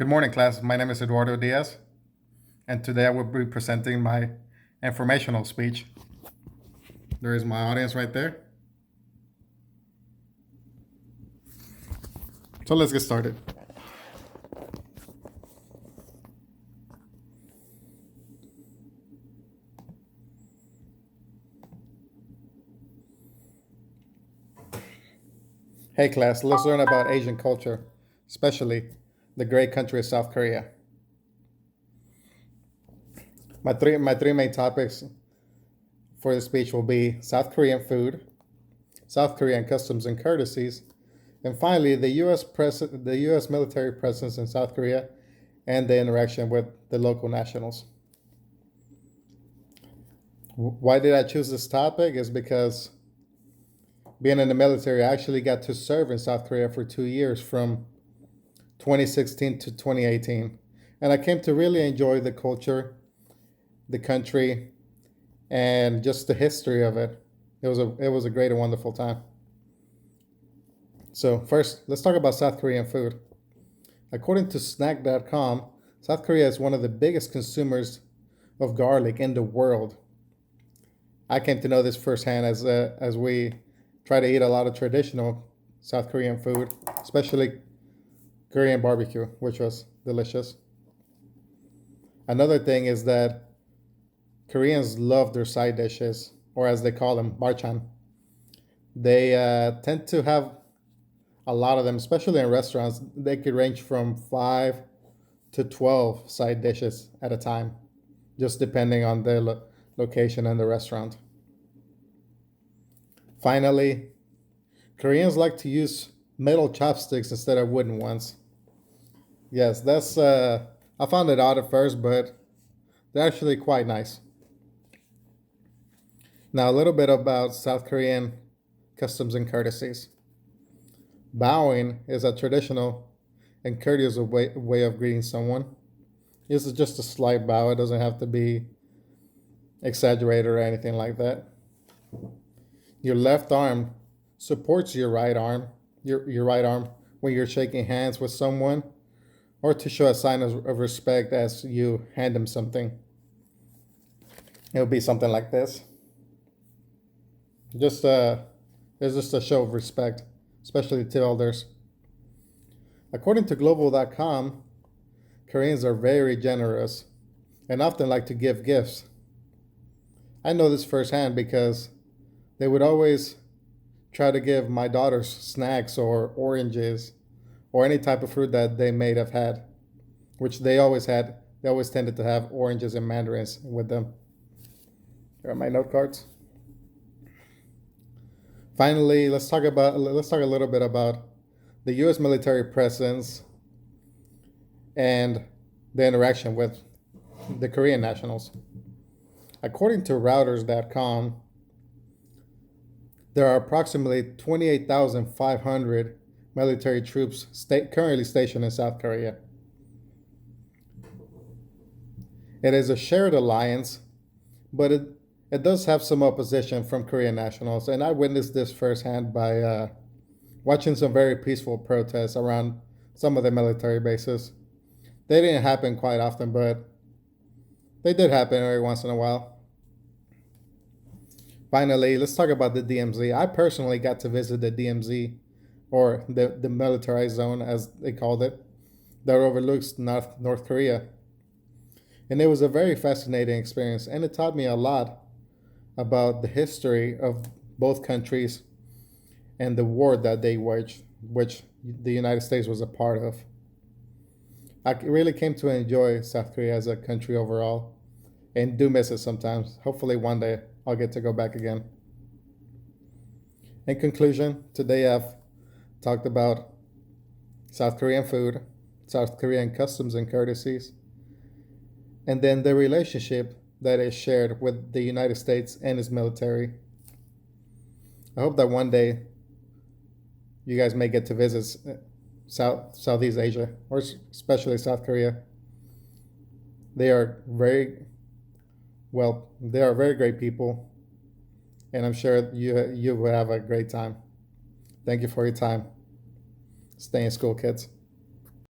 Good morning, class. My name is Eduardo Diaz, and today I will be presenting my informational speech. There is my audience right there. So let's get started. Hey, class, let's learn about Asian culture, especially the great country of South Korea. My three main topics for the speech will be South Korean food, South Korean customs and courtesies, and finally the U.S. military presence in South Korea and the interaction with the local nationals. Why did I choose this topic? Is because being in the military, I actually got to serve in South Korea for 2 years from 2016 to 2018. And I came to really enjoy the culture, the country, and just the history of it. It was a great and wonderful time. So first, let's talk about South Korean food. According to snack.com, South Korea is one of the biggest consumers of garlic in the world. I came to know this firsthand as we try to eat a lot of traditional South Korean food, especially Korean barbecue, which was delicious. Another thing is that Koreans love their side dishes, or as they call them, barchan. They tend to have a lot of them, especially in restaurants. They could range from 5 to 12 side dishes at a time, just depending on the location and the restaurant. Finally, Koreans like to use metal chopsticks instead of wooden ones. Yes, that's I found it odd at first, but they're actually quite nice. Now, a little bit about South Korean customs and courtesies. Bowing is a traditional and courteous way of greeting someone. This is just a slight bow. It doesn't have to be exaggerated or anything like that. Your left arm supports your right arm, your right arm when you're shaking hands with someone, or to show a sign of respect as you hand them something. It'll be something like this. Just it's just a show of respect, especially to elders. According to global.com, Koreans are very generous and often like to give gifts. I know this firsthand because they would always try to give my daughters snacks or oranges or any type of fruit that they may have had, which they always had. They always tended to have oranges and mandarins with them. Here are my note cards. Finally, let's talk a little bit about the U.S. military presence and the interaction with the Korean nationals. According to Routers.com, there are approximately 28,500 military troops currently stationed in South Korea. It is a shared alliance, but it does have some opposition from Korean nationals, and I witnessed this firsthand by watching some very peaceful protests around some of the military bases. They didn't happen quite often, but they did happen every once in a while. Finally, let's talk about the DMZ. I personally got to visit the DMZ, or the militarized zone, as they called it, that overlooks North Korea. And it was a very fascinating experience, and it taught me a lot about the history of both countries and the war that they waged, which the United States was a part of. I really came to enjoy South Korea as a country overall and do miss it sometimes. Hopefully, one day I'll get to go back again. In conclusion, today I've talked about South Korean food, South Korean customs and courtesies, and then the relationship that is shared with the United States and its military. I hope that one day you guys may get to visit Southeast Asia, or especially South Korea. They are they are very great people, and I'm sure you will have a great time. Thank you for your time. Stay in school, kids.